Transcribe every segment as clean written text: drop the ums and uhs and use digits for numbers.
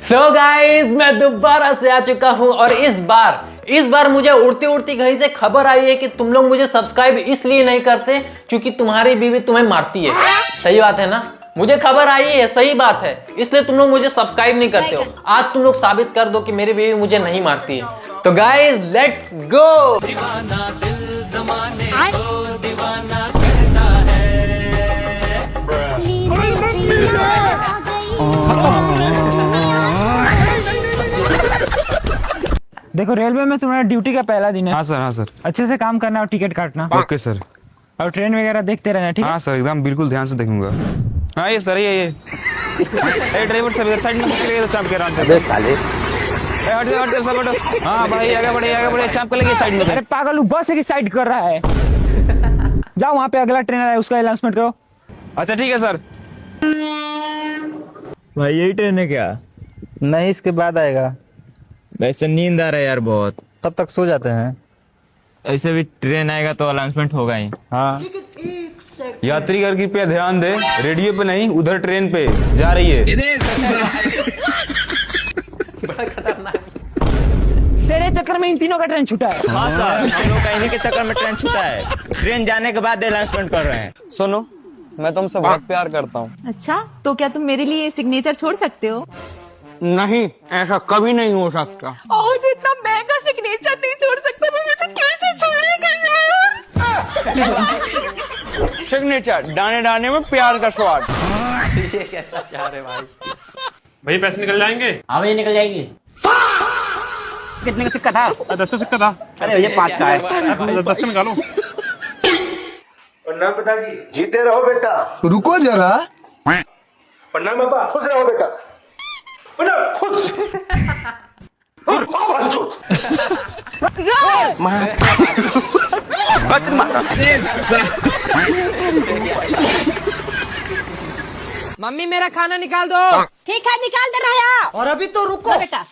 So guys मैं दोबारा से आ चुका हूं और इस बार मुझे उड़ती उड़ती कहीं से खबर आई है कि तुम लोग मुझे सब्सक्राइब इसलिए नहीं करते क्योंकि तुम्हारी बीवी तुम्हें मारती है। सही बात है ना? मुझे खबर आई है, सही बात है, इसलिए तुम लोग मुझे सब्सक्राइब नहीं करते हो। आज तुम लोग साबित कर दो कि मेरी बीवी मुझे नहीं मारती है। तो गाइस लेट्स गो। दीवाना दिल ज़माने को दीवाना करता है। देखो रेलवे में तुम्हारा ड्यूटी का पहला दिन है। हाँ सर। अच्छे से काम करना और टिकट काटना। Okay sir. और ट्रेन वगैरह देखते रहना, ठीक है? हाँ सर, एकदम बिल्कुल ध्यान से देखूंगा। हाँ ये सर, ये ड्राइवर साहब इधर साइड में निकलिए तो चाप के आराम से। अबे साले, हट सब हटो। हाँ भाई आगे बढ़े चाप कर लेंगे साइड में। अरे पागल, बस की साइड कर रहा है। जाओ वहाँ पे अगला ट्रेन है, उसका अनाउंसमेंट करो। अच्छा ठीक है सर। भाई यही ट्रेन है क्या? नहीं, इसके बाद आएगा। वैसे नींद आ रहा है यार बहुत। तब तक सो जाते हैं। ऐसे भी ट्रेन आएगा तो अनाउंसमेंट होगा ही। हाँ, यात्रीगण कृपया ध्यान दे, रेडियो पे नहीं उधर ट्रेन पे जा रही है। बड़ा खतरनाक। तेरे चक्कर में इन तीनों का ट्रेन छूटा है। हाँ सर, हम लोग का इन्हीं के चक्कर में ट्रेन छूटा है। ट्रेन जाने के बाद अनाउंसमेंट कर रहे हैं। सुनो, मैं तुमसे बहुत प्यार करता हूँ। अच्छा, तो क्या तुम मेरे लिए सिग्नेचर छोड़ सकते हो? नहीं, ऐसा कभी नहीं हो सकता। और जो इतना महंगा सिग्नेचर नहीं छोड़ सकता तो मुझे कैसे छोड़ेगा यार? सिग्नेचर दाने दाने में प्यार का स्वाद। ये कैसा प्यार है भाई? भाई पैसे निकल जाएंगे। हाँ भैया निकल जाएंगे। कितने का सिक्का था? 10 का सिक्का था। अरे भैया 5 का है। 10 का निकालो। प्रणाम पिताजी। जीते रहो बेटा। रुको जरा। प्रणाम पापा। खुश रहो बेटा। खुश। मम्मी मेरा खाना निकाल दो। ठीक है, निकाल दे रहा। और अभी तो रुको बेटा।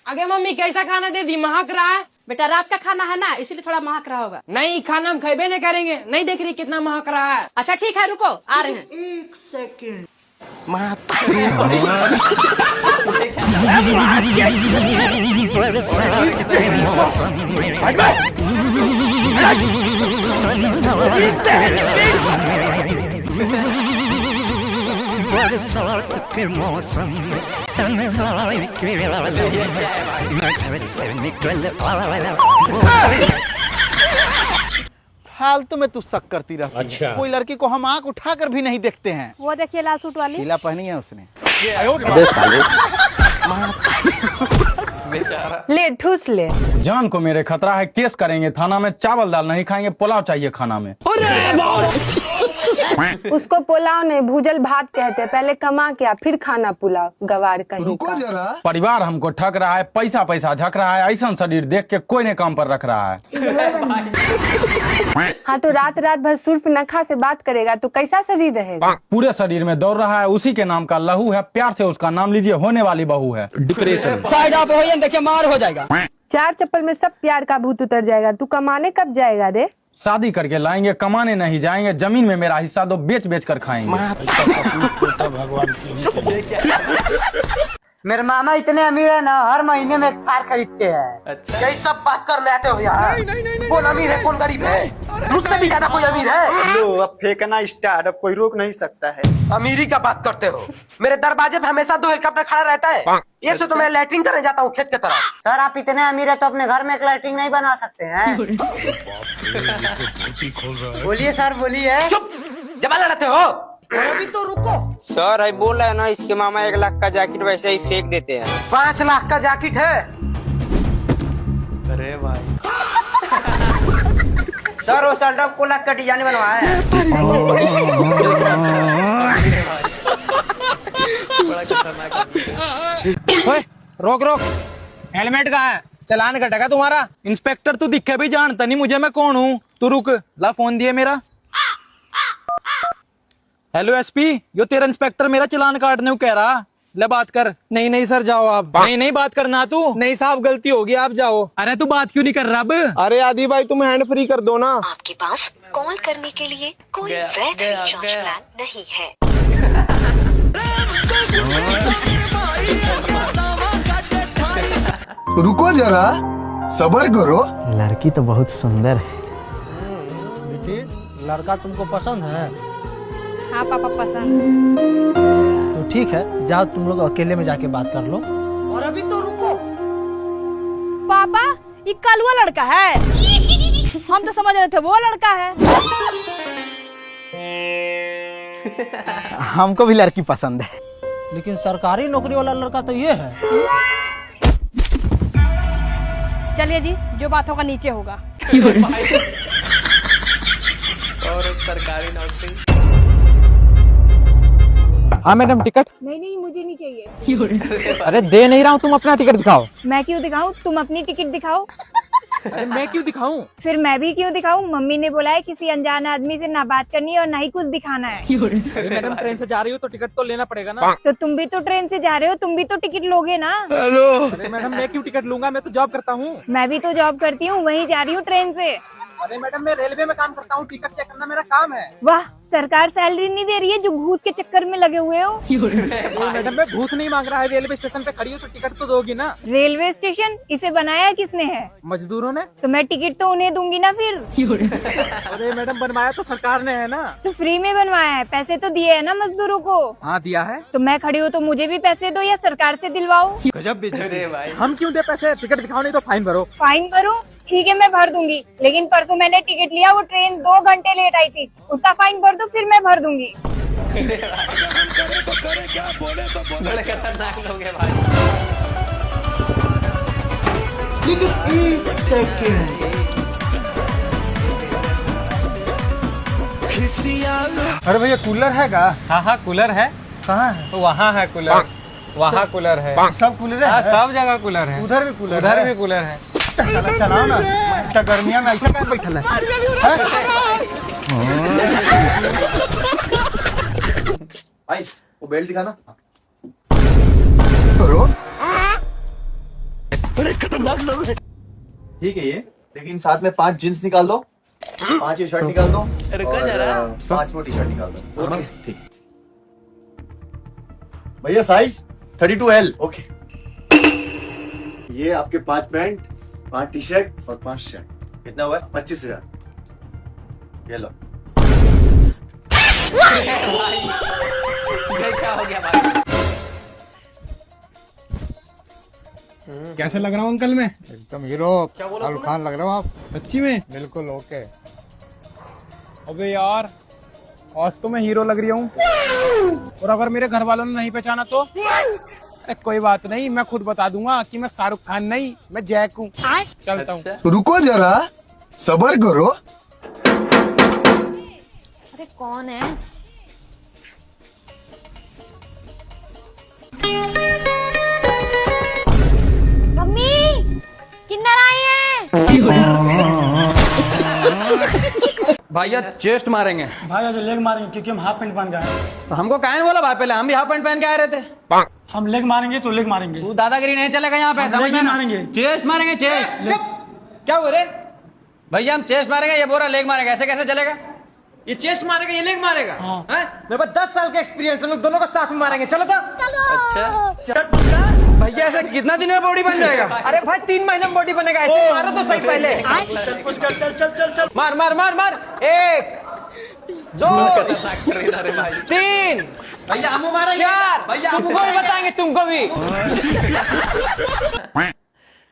आगे मम्मी कैसा खाना दे दी, महक रहा है। बेटा रात का खाना है ना, इसलिए थोड़ा महक रहा होगा। नहीं, खाना हम खेबे नहीं करेंगे। नहीं देख रही कितना महक रहा है। अच्छा ठीक है, रुको आ रहे हैं। एक सेकंड। फालतू में तू शक करती रहती है। अच्छा। कोई लड़की को हम आंख उठाकर भी नहीं देखते हैं। वो देखिए लाल सूट वाली। पीला पहनी है उसने। ले ठूस ले। जान को मेरे खतरा है, केस करेंगे थाना में। चावल दाल नहीं खाएंगे, पुलाव चाहिए खाना में। उसको पुलाव नहीं, भूजल भात कहते हैं। पहले कमा के आ, फिर खाना पुलाव। गवार कहीं रुको जरा। परिवार हमको ठग रहा है, पैसा झक रहा है। ऐसा शरीर देख के कोई ने काम पर रख रहा है। हाँ तो रात रात भर सुर्फ नखा से बात करेगा तो कैसा शरीर रहेगा? पूरे शरीर में दौड़ रहा है, उसी के नाम का लहू है। प्यार से उसका नाम लीजिए, होने वाली बहू है। डिप्रेशन। साइड आप होइए, देखिए मार हो जाएगा। 4 चप्पल में सब प्यार का भूत उतर जाएगा। तू कमाने कब जाएगा रे? शादी करके लाएंगे, कमाने नहीं जाएंगे। जमीन में मेरा हिस्सा दो, बेच बेच कर खाएंगे। मेरे मामा इतने अमीर है ना, हर महीने में एक कार खरीदते हैं। अच्छा। यही सब बात कर लेते हो यार। कौन अमीर है कौन गरीब है? मुझसे भी ज्यादा कोई अमीर है? लो अब फेंकना स्टार्ट, अब कोई रोक नहीं सकता है। अमीरी का बात करते हो? मेरे दरवाजे पे हमेशा 2 हेलीकॉप्टर खड़ा रहता है। एक से तो मैं लैट्रिन करने जाता हूँ खेत की तरफ। सर आप इतने अमीर है तो अपने घर में एक लैट्रिन नहीं बना सकते हैं? बोलिए सर, बोलिए। चुप, जमा लड़ाते हो। और अभी तो रुको। सर आई बोल रहा है ना, इसके मामा 1 लाख का जैकेट वैसे ही फेंक देते हैं। 5 लाख का जैकेट है। अरे भाई सर वो शर्ट को लाख का डिजाइन बनवाया है। बड़ा खतरनाक। ओए, रोक। हेलमेट कहाँ है? चलान कटेगा तुम्हारा। इंस्पेक्टर तू दिखे भी जानता नहीं मुझे, मैं कौन हूँ? तू रुक, ला फोन दिए मेरा। हेलो एसपी, यो तेरा इंस्पेक्टर मेरा चलान काटने को कह रहा। ले बात कर। नहीं सर जाओ आप। नहीं बात करना तू। नहीं साहब गलती होगी, आप जाओ। अरे तू बात क्यों नहीं कर रहा अब? अरे आदि भाई तुम हैंड फ्री कर दो ना। आपके पास कॉल करने के लिए कोई वैध रिचार्ज प्लान नहीं है। रुको जरा, सबर करो। लड़की तो बहुत सुंदर है। बेटी, लड़का तुमको पसंद है? हाँ पापा पसंद। तो ठीक है, जाओ तुम लोग अकेले में जाके बात कर लो। और अभी तो रुको। पापा ये कलुआ लड़का है। हम तो समझ रहे थे वो लड़का है। हमको भी लड़की पसंद है, लेकिन सरकारी नौकरी वाला लड़का तो ये है। चलिए जी, जो बात होगा नीचे होगा। और सरकारी नौकरी। हाँ मैडम, टिकट। नहीं मुझे नहीं चाहिए। अरे दे नहीं रहा हूँ, तुम अपना टिकट दिखाओ। मैं क्यों दिखाऊं? तुम अपनी टिकट दिखाओ। अरे मैं क्यों दिखाऊं? फिर मैं भी क्यों दिखाऊं? मम्मी ने बोला है किसी अनजान आदमी से ना बात करनी है और ना ही कुछ दिखाना है। अरे मैडम, ट्रेन से जा रही हो तो टिकट तो लेना पड़ेगा ना। तो तुम भी तो ट्रेन से जा रहे हो, तुम भी तो टिकट लोगे ना। अरे मैडम, मैं क्यों टिकट लूंगा? मैं तो जॉब करता हूँ। मैं भी तो जॉब करती हूँ, वहीं जा रही हूँ ट्रेन से। अरे मैडम, मैं रेलवे में काम करता हूँ, टिकट चेक करना मेरा काम है। वाह, सरकार सैलरी नहीं दे रही है जो घूस के चक्कर में लगे हुए हो। अरे मैडम, मैं घूस नहीं मांग रहा है, रेलवे स्टेशन पे खड़ी हो तो टिकट तो दोगी ना। रेलवे स्टेशन इसे बनाया किसने है? मजदूरों ने। तो मैं टिकट तो उन्हें दूंगी ना फिर। अरे मैडम, बनवाया तो सरकार ने है ना। तो फ्री में बनवाया है, पैसे तो दिए है ना मजदूरों को। हाँ दिया है। तो मैं खड़ी हूँ तो मुझे भी पैसे दो या सरकार से दिलवाओ। गजब बेइज्जती भाई। हम क्यों दे पैसे? टिकट दिखाओ, नहीं तो फाइन भरो। फाइन भरूं? ठीक है, मैं भर दूंगी, लेकिन परसों मैंने टिकट लिया, वो ट्रेन 2 घंटे लेट आई थी, उसका फाइन भर दो, फिर मैं भर दूंगी। बड़े खतरनाक लोग हैं भाई। अरे भैया, कूलर है का? हाँ कूलर है। कहाँ है? वहाँ है कूलर, वहाँ कूलर है। सब कूलर हाँ, है? सब जगह कूलर है। उधर भी कूलर उधर है? भी कूलर है। चला चलाओ ना, इतना गर्मिया में ऐसा क्या बैठल है? भाई वो बेल्ट दिखाना। करो। ठीक है ये, लेकिन साथ में 5 जींस निकाल दो, 5 ये शर्ट निकाल दो, और 5 वो टी शर्ट निकाल दो। ठीक भैया, साइज 32L। ओके, ये आपके 5 पैंट, 5 टी शर्ट और 5 शर्ट। कितना हुआ? 25,000। ये लो। क्या हो गया भाई? कैसे लग रहा हूँ अंकल मैं? एकदम हीरो शाहरुख खान लग रहे हो आप। सच्ची में? बिल्कुल ओके। अबे यार, आज तो मैं हीरो लग रही हूँ, और अगर मेरे घर वालों ने नहीं पहचाना तो? अरे कोई बात नहीं, मैं खुद बता दूंगा कि मैं शाहरुख खान नहीं, मैं जैक हूँ। चलता हूँ। रुको जरा, सबर करो। अरे कौन है? मम्मी, किन्नर आई है। भैया चेस्ट मारेंगे। भाई आज लेग मारेंगे क्योंकि हम हाफ पैंट पहन के आए। तो हमको काहे नहीं बोला भाई? पहले हम भी हाफ पैंट पहन के आए रहते। हम लेग मारेंगे तो लेग मारेंगे। तू दादागिरी नहीं चलेगा यहाँ पे, समझ में? मारेंगे, चेस्ट मारेंगे, चेस्ट। चुप, क्या बोल रहे भैया? हम चेस्ट मारेंगे, ये बोल रहा लेग मारेगा। ऐसे कैसे चलेगा? ये चेस्ट मारेगा, ये लेग मारेगा। हाँ। मेरे पास 10 साल का एक्सपीरियंस, हम लोग दोनों को साथ में मारेंगे। चलो तो। अच्छा, भैया ऐसे कितना दिन में बॉडी बन जाएगा? अरे भाई 3 महीने में बॉडी बनेगा। ऐसे मारो तो सही पहले। चल। मार मार मार मार। 1 2 3 भैया हम मारेंगे। 4 भैया तुमको भी बताएंगे, तुमको भी।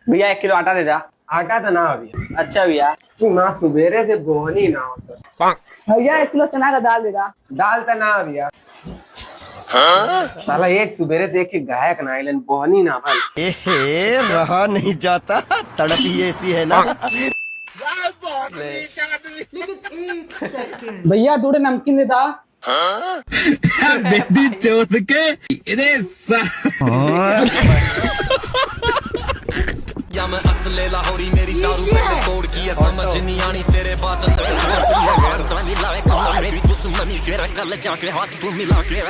भैया 1 किलो आटा दे जा। आटा तो ना भैया। अच्छा भैया, तू ना सुबेरे से बोनी ना होता। भैया 1 किलो चना का दाल दे जा। दाल तो ना भैया। साला एक सुबेरे से एक गायक ना आइलन, बोहनी ना भाई। रहा नहीं जाता, तड़प ही ऐसी है ना। भैया थोड़े नमकीन दे दा। बेटी चोट के या मैं असले लाहौरी, मेरी दारू पहले तोड़ की है, समझ नहीं आनी तेरे बात मेरी दुश्मनी तेरा कल जाके हाथ तू मिला के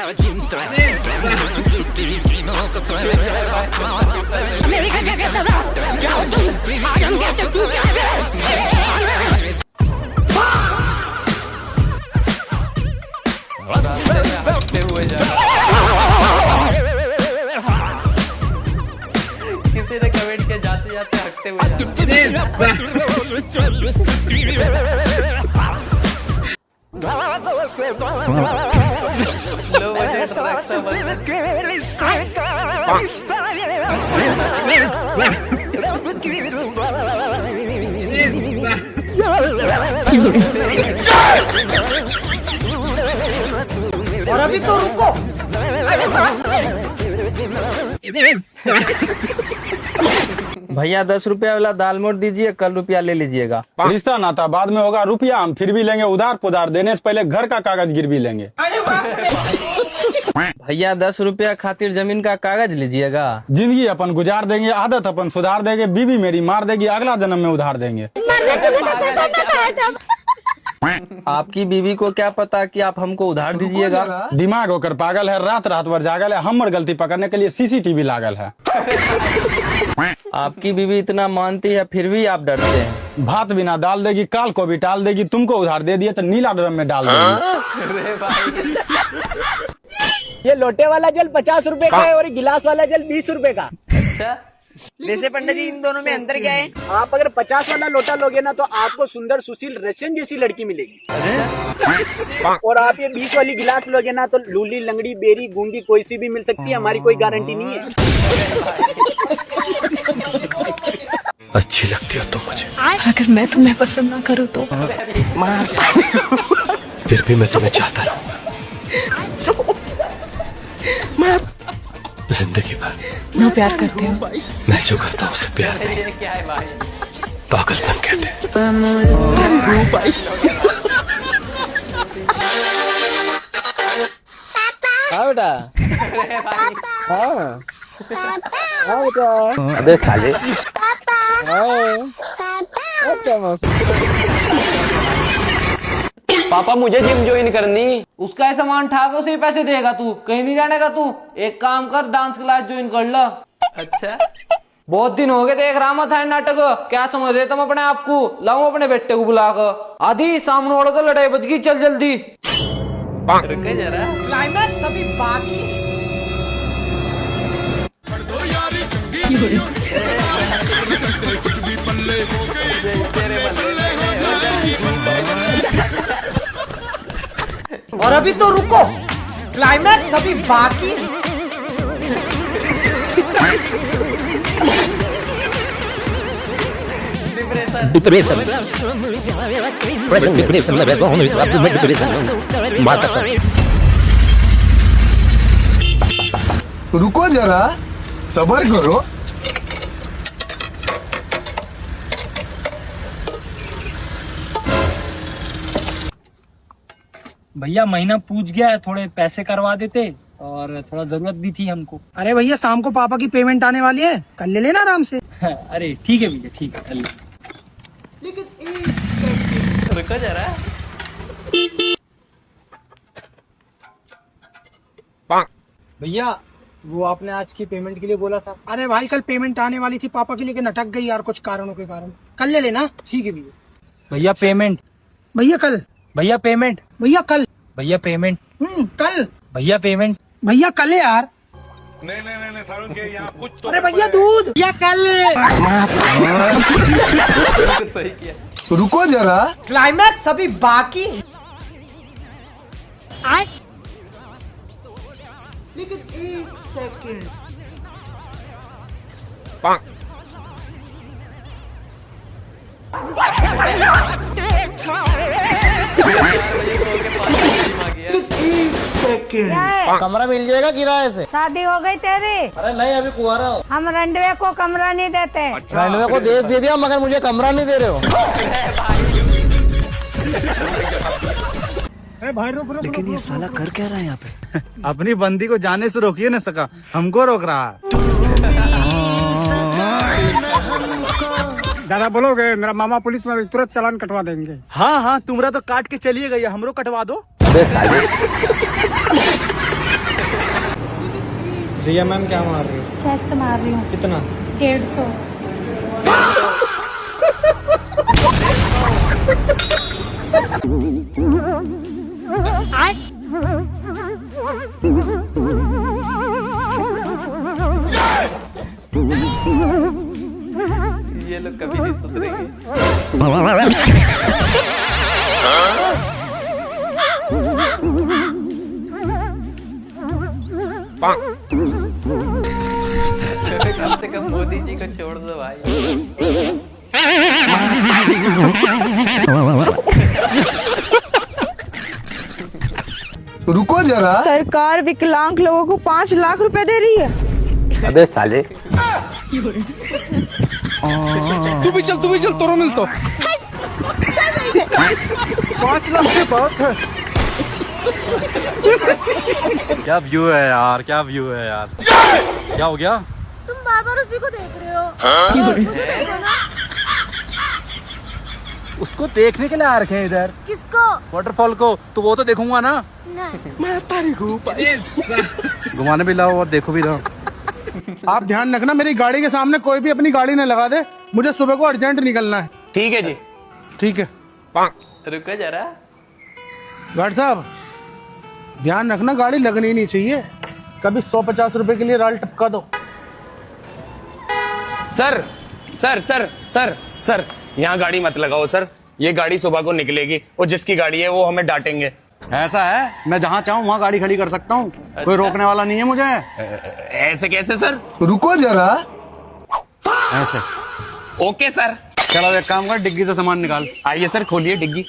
किसी ने कमेंट किया जाते जाते हटते हुए लो बजट रक्षा बंधन। और अभी तो रुको। भैया 10 रुपया वाला दाल मोट दीजिए, कल रुपया ले लीजिएगा। रिश्ता नाता बाद में होगा, रुपया हम फिर भी लेंगे उधार पुधार, देने से पहले घर का कागज गिरवी लेंगे। भैया 10 रुपया खातिर जमीन का कागज लीजिएगा। जिंदगी अपन गुजार देंगे, आदत अपन सुधार देंगे, बीवी मेरी मार देगी, अगला जन्म में उधार देंगे। आपकी बीवी को क्या पता कि आप हमको उधार दीजिएगा। दिमाग होकर पागल है, रात रात भर जागल है, हमर गलती पकड़ने के लिए सीसीटीवी लागल है। आपकी बीवी इतना मानती है फिर भी आप डरते हैं। भात बिना डाल देगी, काल को भी टाल देगी, तुमको उधार दे दिए तो नीला ड्रम में डाल देगी। ये लोटे वाला जल 50 रुपए का है और गिलास वाला जल 20 रुपए का। अच्छा वैसे पंडित जी इन दोनों में अंतर क्या है? आप अगर 50 वाला लोटा लोगे ना तो आपको सुंदर सुशील रशियन जैसी लड़की मिलेगी। और आप ये 20 वाली गिलास लोगे ना तो लूली लंगड़ी बेरी गूंगी कोई सी भी मिल सकती है, हमारी कोई गारंटी नहीं है। अच्छी लगती हो तुम मुझे, अगर मैं तुम्हें पसंद ना करूँ तो फिर भी मैं तुम्हें चाहता रहूंगा जिंदगी भर। मैं प्यार करती हूँ। मैं जो करता हूँ उसे प्यार नहीं, ये क्या है भाई? पागलपन कहते हैं। हाँ बेटा। हाँ बेटा। अबे साले पापा मुझे जिम ज्वाइन करनी। उसका ऐसा सामान ठाक उसे पैसे देगा, तू कहीं नहीं जानेगा। तू एक काम कर, डांस क्लास ज्वाइन कर लो। अच्छा बहुत दिन हो गए देख रहा मत है नाटक। क्या समझ रहे तुम अपने आप को? लाऊं अपने बेटे को बुलाकर। आधी सामने वालों तो लड़ाई बच गई, चल जल्दी। रुके जरा। क्लाइमैक्स अभी बाकी। और अभी तो रुको, क्लाइमैक्स अभी बाकी। रुको जरा, सबर करो। भैया महीना पूछ गया है, थोड़े पैसे करवा देते और थोड़ा जरूरत भी थी हमको। अरे भैया शाम को पापा की पेमेंट आने वाली है, कल ले लेना आराम से। अरे ठीक है भैया, ठीक है कल ले। रुको जरा। भैया वो आपने आज की पेमेंट के लिए बोला था। अरे भाई कल पेमेंट आने वाली थी पापा की, लेकिन अटक गई यार कुछ कारणों के कारण। कल ले लेना। ठीक है भैया। भैया पेमेंट। भैया कल। भैया पेमेंट। भैया कल। भैया पेमेंट। कल। भैया पेमेंट। भैया कल है यार। नहीं सारुण के यहाँ कुछ तो। अरे भैया दूध। भैया कल। सही किया। रुको जरा, क्लाइमैक्स अभी बाकी। लेकिन एक सेकंड। कमरा मिल जाएगा किराए से? शादी हो गई तेरी? अरे नहीं, अभी कुंवारा हूँ। हम रंडवे को कमरा नहीं देते। रंडवे को देश दे दिया मगर मुझे कमरा नहीं दे रहे हो। अरे भाई रुक रुक। लेकिन ये साला कर क्या रहा है यहाँ पे? अपनी बंदी को जाने से रोकिए ना सका, हमको रोक रहा है। ज्यादा बोलोगे मेरा मामा पुलिस में तुरंत चालान कटवा देंगे। हाँ हाँ, तुम्हारा तो काट के चलिए गई, हमरो कटवा दो। रिया मैम क्या मार रही हो? चेस्ट मार रही हूँ। कितना? 150। ये लोग कभी नहीं सुधरेंगे। कम से कम मोदी जी को छोड़ दो भाई। रुको जरा। सरकार विकलांग लोगों को 5 लाख रुपए दे रही है। अबे साले। तू भी चल तोरो मिल तो। 5 लाख से बात है। क्या व्यू है यार, क्या व्यू है यार। क्या हो गया? तुम बार बार उसी को देख रहे हो। मुझे देखो ना। उसको देखने के लिए आ रखे हैं इधर। किसको? वाटरफॉल को। तो वो तो देखूंगा ना। नहीं। मैं तारी घुमाने भी लाओ और देखो भी लाओ। आप ध्यान रखना, मेरी गाड़ी के सामने कोई भी अपनी गाड़ी न लगा दे। मुझे सुबह को अर्जेंट निकलना है। ठीक है जी। ठीक है। रुको जरा। गार्ड साहब ध्यान रखना, गाड़ी लगनी नहीं चाहिए। कभी 150 रुपए के लिए राल टपका दो। Sir sir sir sir sir, यहाँ गाड़ी मत लगाओ सर। ये गाड़ी सुबह को निकलेगी और जिसकी गाड़ी है वो हमें डांटेंगे। ऐसा है, मैं जहाँ चाहूँ वहाँ गाड़ी खड़ी कर सकता हूँ। कोई रोकने वाला नहीं है मुझे। ऐसे कैसे सर? रुको जरा। ऐसे। Okay sir. चलो एक काम कर, डिग्गी से सामान निकाल। आइए सर, खोलिए डिग्गी।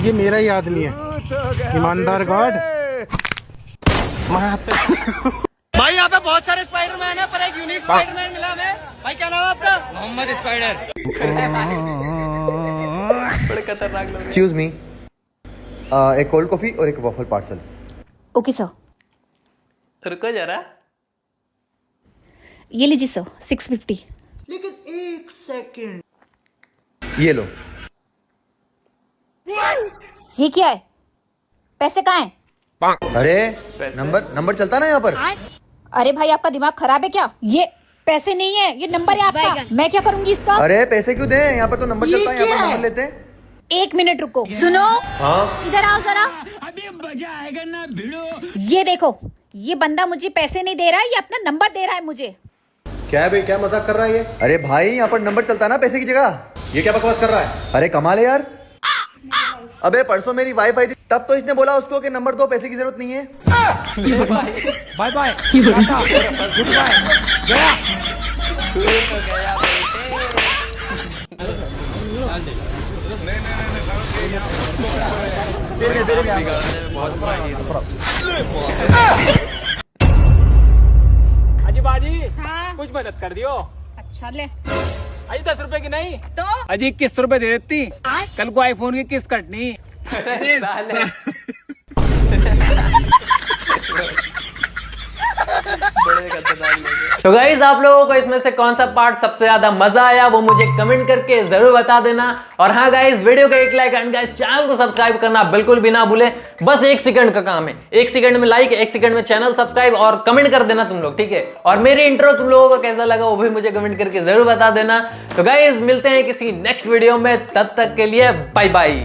ये मेरा ही आदमी है, ईमानदार गार्ड। भाई यहाँ पे बहुत सारे स्पाइडरमैन है, पर एक यूनिक स्पाइडरमैन मिला हमें। भाई क्या नाम है आपका? मोहम्मद स्पाइडर। बड़े खतरनाक लोग। एक्सक्यूज मी, एक कोल्ड कॉफी और एक वॉफल पार्सल। Okay sir. रुको जरा। ये लीजिए सर, 650। ये लो। ये क्या है? पैसे कहाँ हैं? अरे नंबर चलता ना यहाँ पर। अरे भाई आपका दिमाग खराब है क्या? ये पैसे नहीं है, ये नंबर है आपका। मैं क्या करूंगी इसका? अरे पैसे क्यों दें, यहाँ पर तो नंबर चलता है, यहाँ पर नंबर लेते हैं। 1 मिनट रुको। सुनो। हाँ। इधर आओ जरा। अभी मजा आएगा ना भिड़ो। ये देखो, ये बंदा मुझे पैसे नहीं दे रहा है, ये अपना नंबर दे रहा है मुझे। क्या है भाई, क्या मजाक कर रहा है ये? अरे भाई यहाँ पर नंबर चलता है ना पैसे की जगह। ये क्या बकवास कर रहा है? अरे कमाल है यार। अबे परसों मेरी वाईफाई थी, तब तो इसने बोला उसको कि नंबर दो, पैसे की जरूरत नहीं है। बाय बाय, गुड बाय, गया। अजी बाजी, कुछ मदद कर दियो। अच्छा ले। अजी 10 रुपए की नहीं तो अजी 21 रुपए दे देती। कल को आईफोन की किस्त कटनी। साले। तो गाइज आप लोगों को इसमें से कौन सा पार्ट सबसे ज्यादा मजा आया वो मुझे कमेंट करके जरूर बता देना। और हाँ गाइज, वीडियो का एक लाइक एंड गाइज चैनल को सब्सक्राइब करना बिल्कुल भी ना भूले। बस 1 सेकंड का काम है, 1 सेकंड में लाइक, 1 सेकंड में चैनल सब्सक्राइब और कमेंट कर देना तुम लोग, ठीक है। और मेरे इंट्रो तुम लोगों को कैसा लगा वो भी मुझे कमेंट करके जरूर बता देना। तो गाइज मिलते हैं किसी नेक्स्ट वीडियो में, तब तक के लिए बाय बाय।